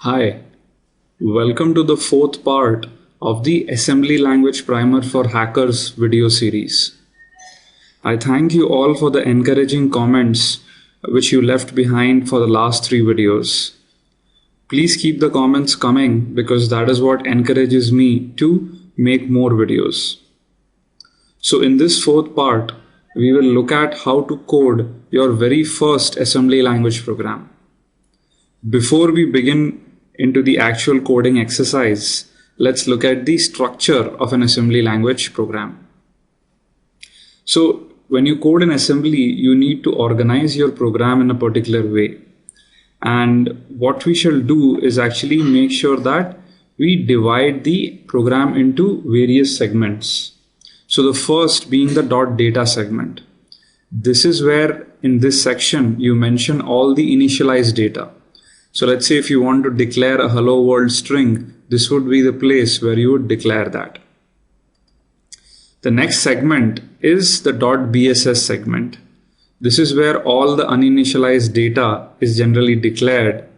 Hi, welcome to the fourth part of the Assembly Language Primer for Hackers video series. I thank you all for the encouraging comments which you left behind for the last three videos. Please keep the comments coming because that is what encourages me to make more videos. So in this fourth part, we will look at how to code your very first assembly language program. Before we begin into the actual coding exercise, let's look at the structure of an assembly language program. So when you code in assembly, you need to organize your program in a particular way. And what we shall do is actually make sure that we divide the program into various segments. So the first being the .data segment. This is where in this section you mention all the initialized data. So let's say if you want to declare a hello world string, this would be the place where you would declare that. The next segment is the .bss segment. This is where all the uninitialized data is generally declared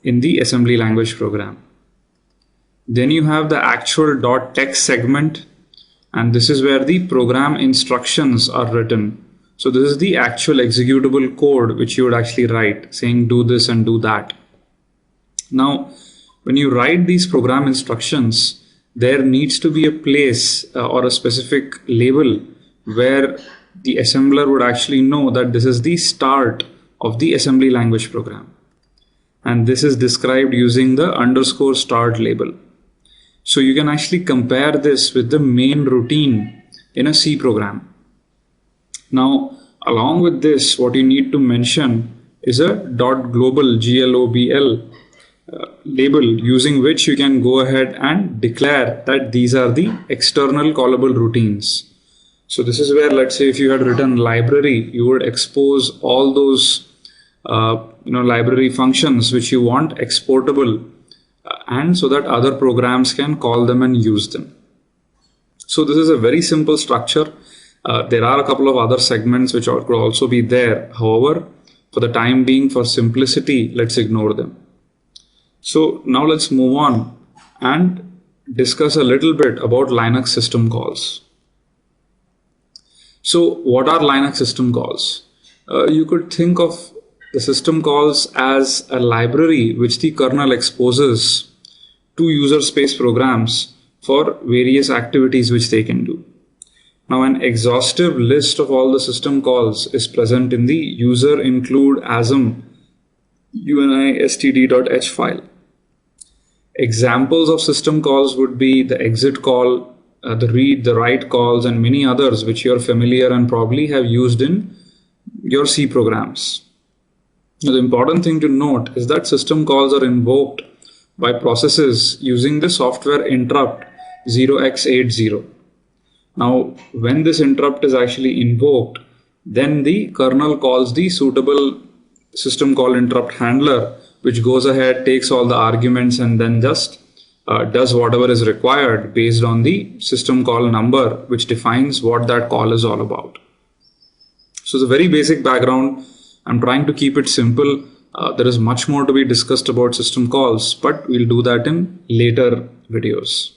in the assembly language program. Then you have the actual .text segment, and this is where the program instructions are written. So this is the actual executable code which you would actually write, saying do this and do that. Now, when you write these program instructions, there needs to be a place or a specific label where the assembler would actually know that this is the start of the assembly language program. And this is described using the _start label. So you can actually compare this with the main routine in a C program. Now, along with this, what you need to mention is a .global global label, using which you can go ahead and declare that these are the external callable routines. So this is where, let's say if you had written library, you would expose all those library functions which you want exportable, and so that other programs can call them and use them. So this is a very simple structure. There are a couple of other segments which could also be there. However, for the time being, for simplicity, let's ignore them. So now let's move on and discuss a little bit about Linux system calls. So what are Linux system calls? You could think of the system calls as a library which the kernel exposes to user space programs for various activities which they can do. Now, an exhaustive list of all the system calls is present in the user include asm unistd.h file. Examples of system calls would be the exit call, the read, the write calls, and many others which you're familiar and probably have used in your C programs. Now, the important thing to note is that system calls are invoked by processes using the software interrupt 0x80. Now, when this interrupt is actually invoked, then the kernel calls the suitable system call interrupt handler, which goes ahead, takes all the arguments, and then just does whatever is required based on the system call number, which defines what that call is all about. So it's a very basic background. I'm trying to keep it simple. There is much more to be discussed about system calls, but we'll do that in later videos.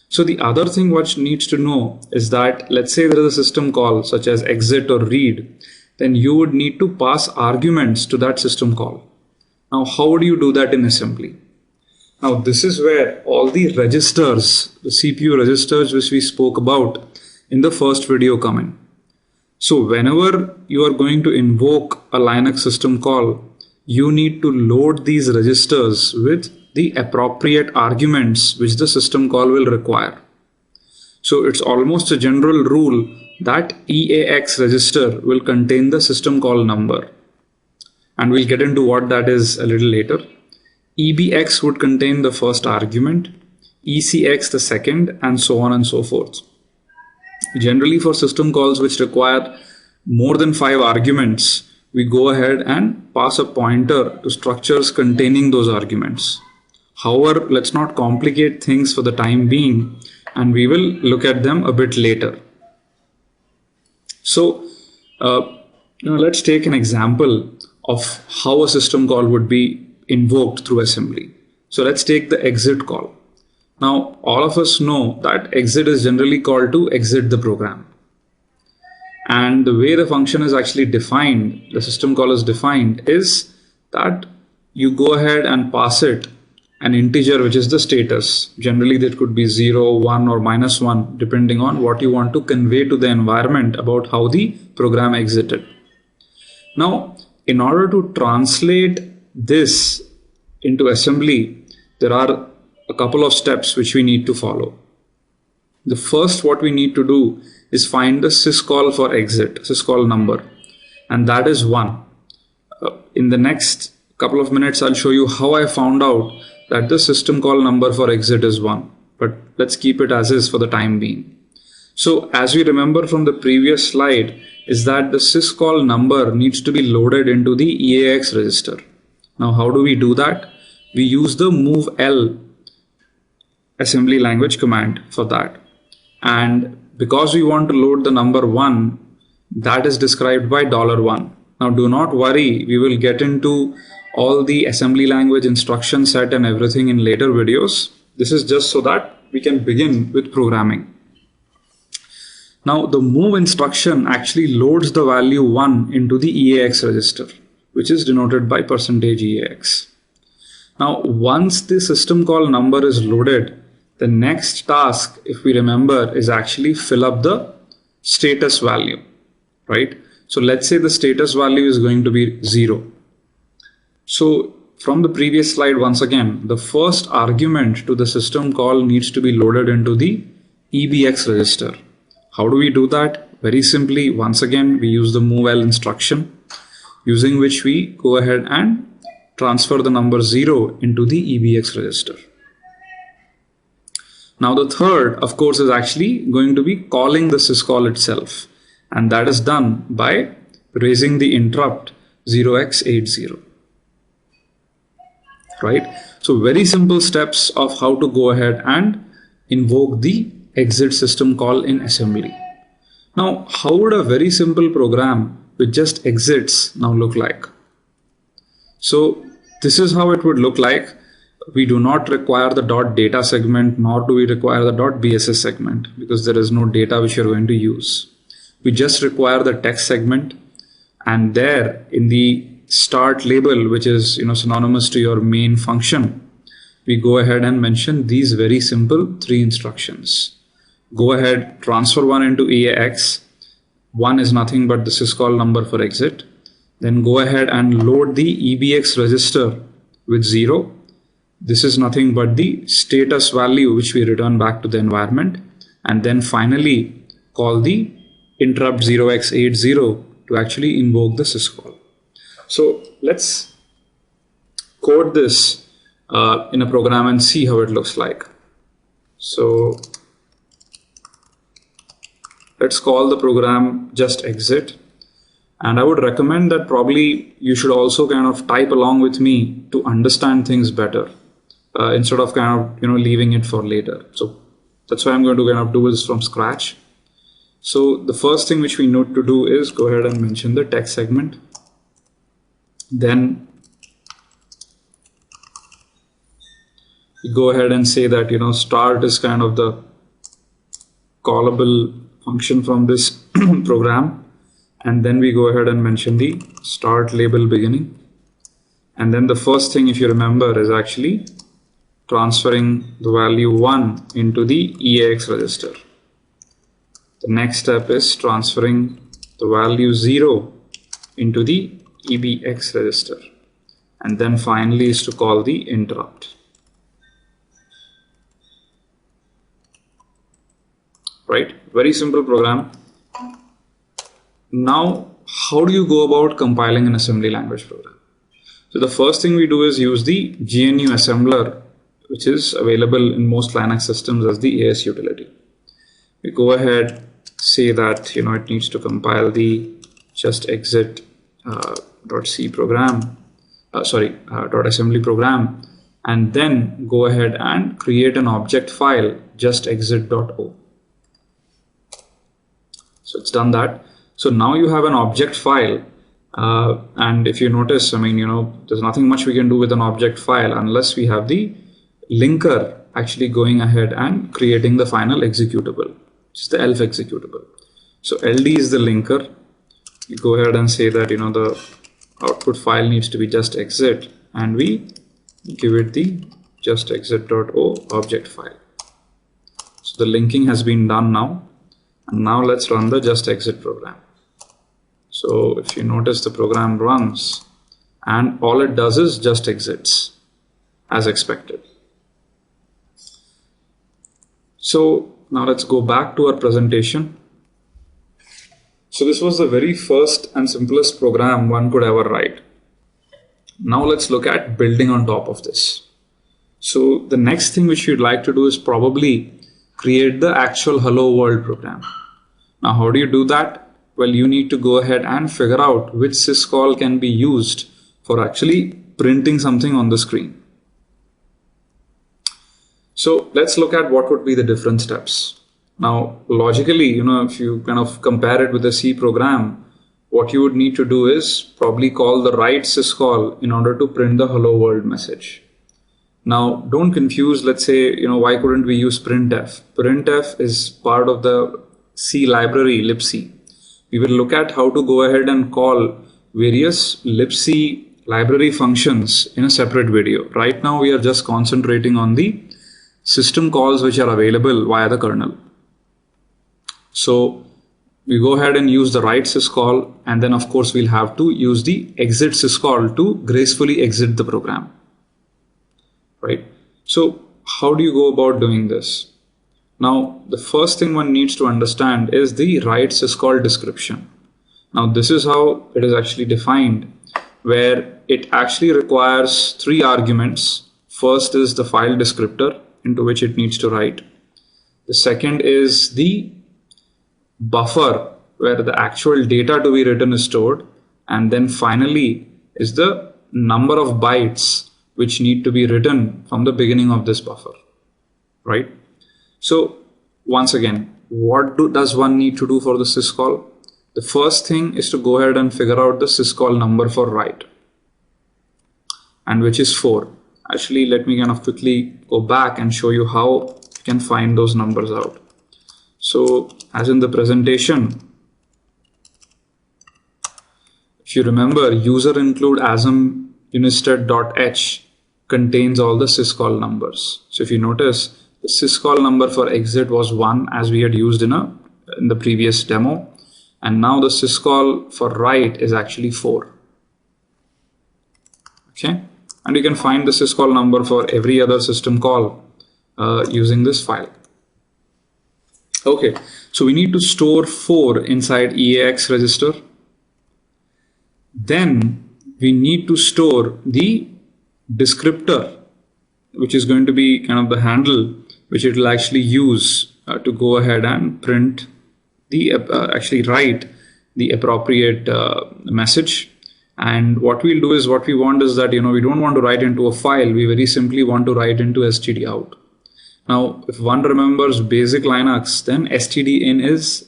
So the other thing which needs to know is that, let's say there is a system call such as exit or read, then you would need to pass arguments to that system call. Now, how would you do that in assembly? Now, this is where all the registers, the CPU registers which we spoke about in the first video come in. So whenever you are going to invoke a Linux system call, you need to load these registers with the appropriate arguments which the system call will require. So it's almost a general rule that EAX register will contain the system call number. And we'll get into what that is a little later. EBX would contain the first argument, ECX the second, and so on and so forth. Generally, for system calls which require more than 5 arguments, we go ahead and pass a pointer to structures containing those arguments. However, let's not complicate things for the time being, and we will look at them a bit later. So let's take an example of how a system call would be invoked through assembly. So let's take the exit call. Now all of us know that exit is generally called to exit the program. And the way the function is actually defined, the system call is defined, is that you go ahead and pass it an integer which is the status. Generally that could be 0, 1 or -1 depending on what you want to convey to the environment about how the program exited. Now in order to translate this into assembly, there are a couple of steps which we need to follow. The first, what we need to do is find the syscall for exit, syscall number, and that is 1. In the next couple of minutes I'll show you how I found out that the system call number for exit is 1, but let's keep it as is for the time being. So as we remember from the previous slide, is that the syscall number needs to be loaded into the EAX register. Now how do we do that? We use the move-L assembly language command for that, and because we want to load the number 1, that is described by $1. Now do not worry, we will get into all the assembly language instruction set and everything in later videos. This is just so that we can begin with programming. Now the move instruction actually loads the value 1 into the EAX register, which is denoted by %EAX. Now once the system call number is loaded, the next task, if we remember, is actually fill up the status value, right? So let's say the status value is going to be 0. So from the previous slide, once again, the first argument to the system call needs to be loaded into the EBX register. How do we do that? Very simply, once again, we use the move-L instruction, using which we go ahead and transfer the number 0 into the EBX register. Now the third, of course, is actually going to be calling the syscall itself, and that is done by raising the interrupt 0x80. Right? So very simple steps of how to go ahead and invoke the exit system call in assembly. Now how would a very simple program with just exits now look like? So this is how it would look like. We do not require the .data segment, nor do we require the .bss segment, because there is no data which you're going to use. We just require the text segment, and there in the start label, which is synonymous to your main function, we go ahead and mention these very simple 3 instructions. Go ahead, transfer 1 into EAX. 1 is nothing but the syscall number for exit. Then go ahead and load the EBX register with 0. This is nothing but the status value which we return back to the environment, and then finally call the interrupt 0x80 to actually invoke the syscall. So let's code this in a program and see how it looks like. So let's call the program just exit, and I would recommend that probably you should also kind of type along with me to understand things better, instead of kind of leaving it for later. So that's why I'm going to kind of do this from scratch. So the first thing which we need to do is go ahead and mention the text segment. Then you go ahead and say that start is kind of the callable function from this program, and then we go ahead and mention the start label beginning. And then the first thing, if you remember, is actually transferring the value 1 into the EAX register. The next step is transferring the value 0 into the EBX register, and then finally is to call the interrupt. Right? Very simple program. Now, how do you go about compiling an assembly language program? So the first thing we do is use the GNU assembler, which is available in most Linux systems as the AS utility. We go ahead, say that it needs to compile the just exit .c program, .assembly program, and then go ahead and create an object file just exit.o. So it's done that. So now you have an object file, And if you notice, I mean, there's nothing much we can do with an object file unless we have the linker actually going ahead and creating the final executable, which is the elf executable. So LD is the linker. You go ahead and say that, the output file needs to be just exit, and we give it the just exit.o object file. So the linking has been done now, and now let's run the just exit program. So if you notice, the program runs and all it does is just exits as expected. So now let's go back to our presentation. So this was the very first and simplest program one could ever write. Now let's look at building on top of this. So the next thing which you'd like to do is probably create the actual hello world program. Now how do you do that? Well, you need to go ahead and figure out which syscall can be used for actually printing something on the screen. So let's look at what would be the different steps. Now, logically, if you kind of compare it with a C program, what you would need to do is probably call the write syscall in order to print the hello world message. Now, don't confuse, let's say, why couldn't we use printf? Printf is part of the C library, libc. We will look at how to go ahead and call various libc library functions in a separate video. Right now, we are just concentrating on the system calls which are available via the kernel. So we go ahead and use the write syscall, and then of course we'll have to use the exit syscall to gracefully exit the program. Right? So how do you go about doing this? Now, the first thing one needs to understand is the write syscall description. Now, this is how it is actually defined, where it actually requires 3 arguments. First is the file descriptor into which it needs to write. The second is the buffer where the actual data to be written is stored. And then finally is the number of bytes which need to be written from the beginning of this buffer, right? So once again, what does one need to do for the syscall? The first thing is to go ahead and figure out the syscall number for write, and which is 4. Actually, let me kind of quickly go back and show you how you can find those numbers out. So as in the presentation, if you remember, user include asm unisted.h contains all the syscall numbers. So if you notice, the syscall number for exit was 1 as we had used in the previous demo, and now the syscall for write is actually 4. Okay, and you can find the syscall number for every other system call using this file. Okay, so we need to store 4 inside EAX register. Then we need to store the descriptor, which is going to be kind of the handle which it will actually use to go ahead and print the actually write the appropriate message. And what we'll do is, what we want is that we don't want to write into a file, we very simply want to write into std out. Now if one remembers basic Linux, then std in is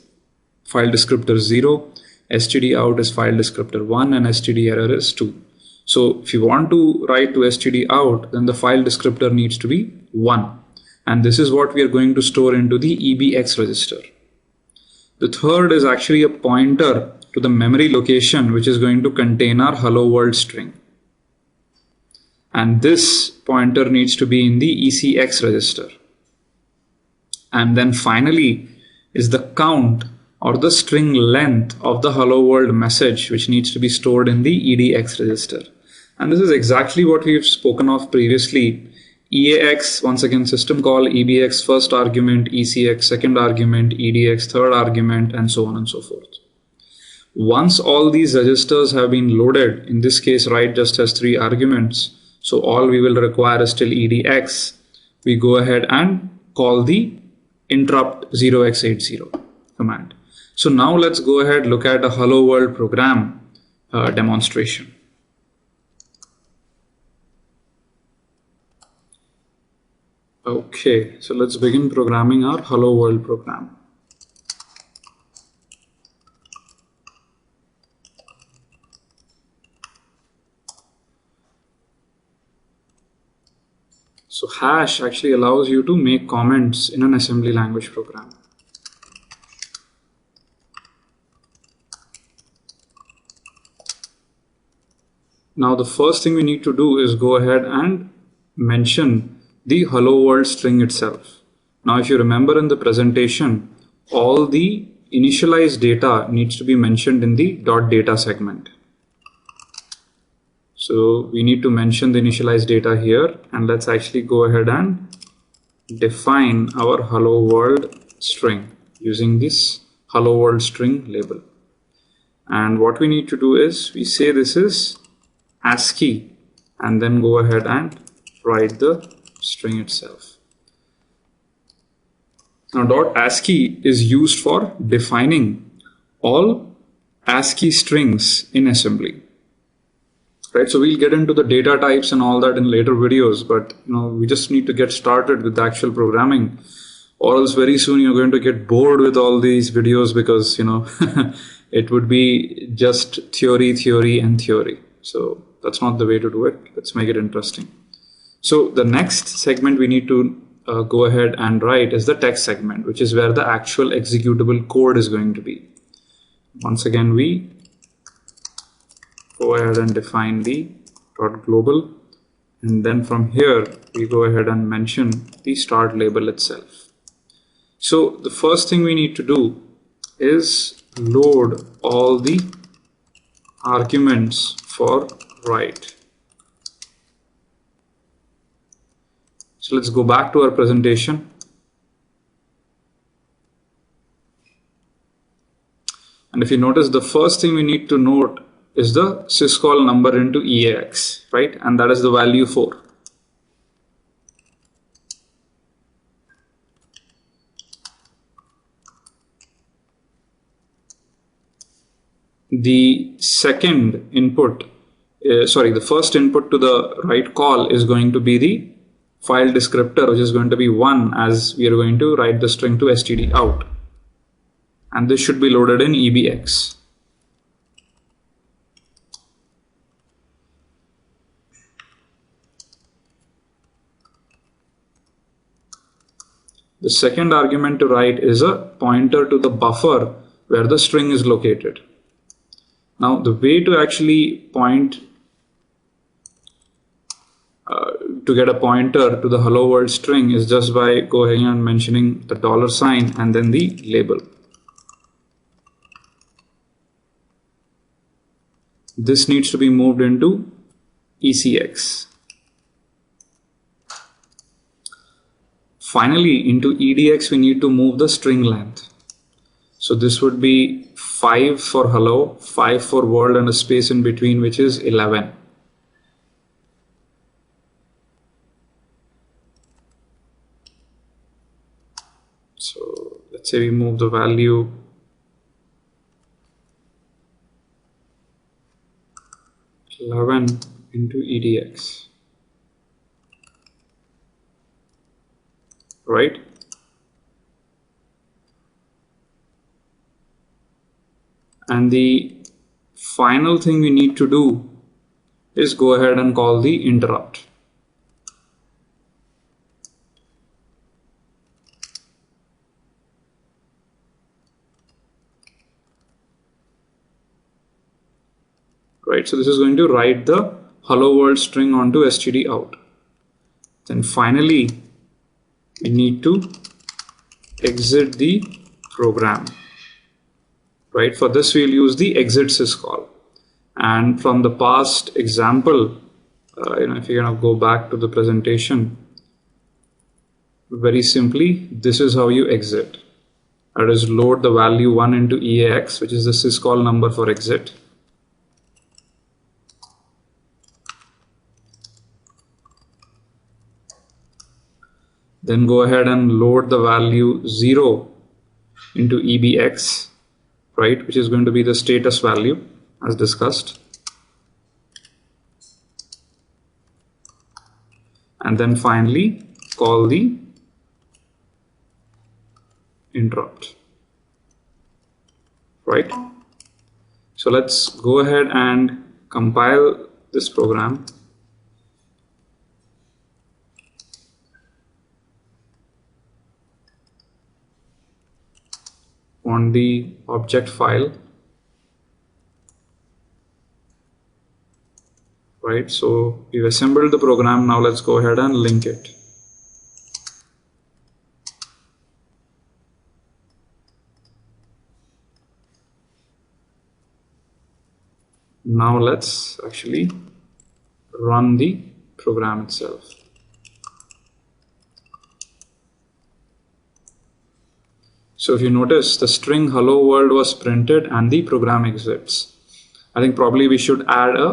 file descriptor 0, std out is file descriptor 1, and std error is 2. So if you want to write to std out, then the file descriptor needs to be 1. And this is what we are going to store into the EBX register. The third is actually a pointer to the memory location which is going to contain our hello world string. And this pointer needs to be in the ECX register. And then finally is the count or the string length of the hello world message which needs to be stored in the EDX register. And this is exactly what we've spoken of previously. EAX, once again system call, EBX first argument, ECX second argument, EDX third argument, and so on and so forth. Once all these registers have been loaded, in this case write just has 3 arguments, so all we will require is still EDX. We go ahead and call the interrupt 0x80 command. So now let's go ahead, look at a hello world program demonstration. Okay, so let's begin programming our hello world program. So hash actually allows you to make comments in an assembly language program. Now the first thing we need to do is go ahead and mention the hello world string itself. Now if you remember in the presentation, all the initialized data needs to be mentioned in the .data segment. So we need to mention the initialized data here, and let's actually go ahead and define our hello world string using this hello world string label. And what we need to do is we say this is ASCII and then go ahead and write the string itself. Now .ASCII is used for defining all ASCII strings in assembly. Right, so we'll get into the data types and all that in later videos, but we just need to get started with the actual programming, or else very soon you're going to get bored with all these videos because it would be just theory and theory. So that's not the way to do it. Let's make it interesting. So the next segment we need to go ahead and write is the text segment, which is where the actual executable code is going to be. Once again, we go ahead and define the .global, and then from here we go ahead and mention the start label itself. So the first thing we need to do is load all the arguments for write. So let's go back to our presentation. And if you notice, the first thing we need to note is the syscall number into EAX, right? And that is the value 4. The second input, the first input to the write call is going to be the file descriptor, which is going to be 1, as we are going to write the string to std out. And this should be loaded in EBX. The second argument to write is a pointer to the buffer where the string is located. Now the way to actually point to get a pointer to the hello world string is just by going and mentioning the $sign and then the label. This needs to be moved into ECX. Finally, into EDX we need to move the string length. So this would be 5 for hello, 5 for world, and a space in between, which is 11. So let's say we move the value into EDX. Right? And the final thing we need to do is go ahead and call the interrupt. Right, so this is going to write the hello world string onto std out. Then finally we need to exit the program. Right, for this we'll use the exit syscall. And from the past example, if you're going to go back to the presentation, very simply this is how you exit. That is, load the value 1 into EAX, which is the syscall number for exit. Then go ahead and load the value 0 into EBX, right, which is going to be the status value as discussed. And then finally call the interrupt, right? So let's go ahead and compile this program. on the object file. Right, so we've assembled the program. Now let's go ahead and link it. Now let's actually run the program itself. So if you notice, the string hello world was printed and the program exits. I think probably we should add a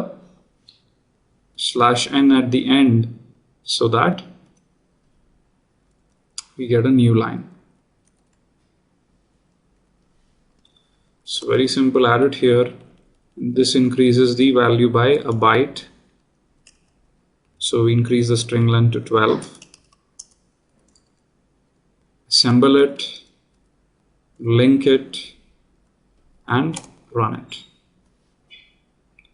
/n at the end so that we get a new line. So very simple, add it here. This increases the value by a byte. So we increase the string length to 12. Assemble it, link it, and run it.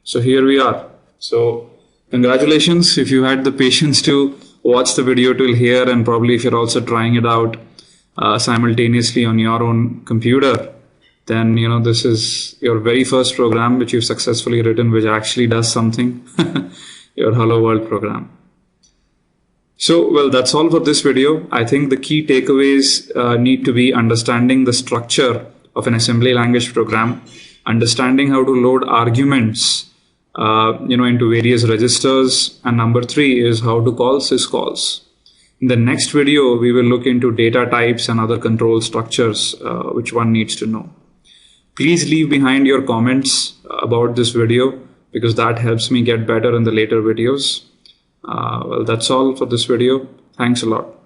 So here we are. So congratulations if you had the patience to watch the video till here, and probably if you're also trying it out simultaneously on your own computer, then this is your very first program which you've successfully written, which actually does something. Your hello world program. So well, that's all for this video. I think the key takeaways need to be understanding the structure of an assembly language program, understanding how to load arguments into various registers, and number 3 is how to call syscalls. In the next video, we will look into data types and other control structures which one needs to know. Please leave behind your comments about this video, because that helps me get better in the later videos. Well, that's all for this video. Thanks a lot.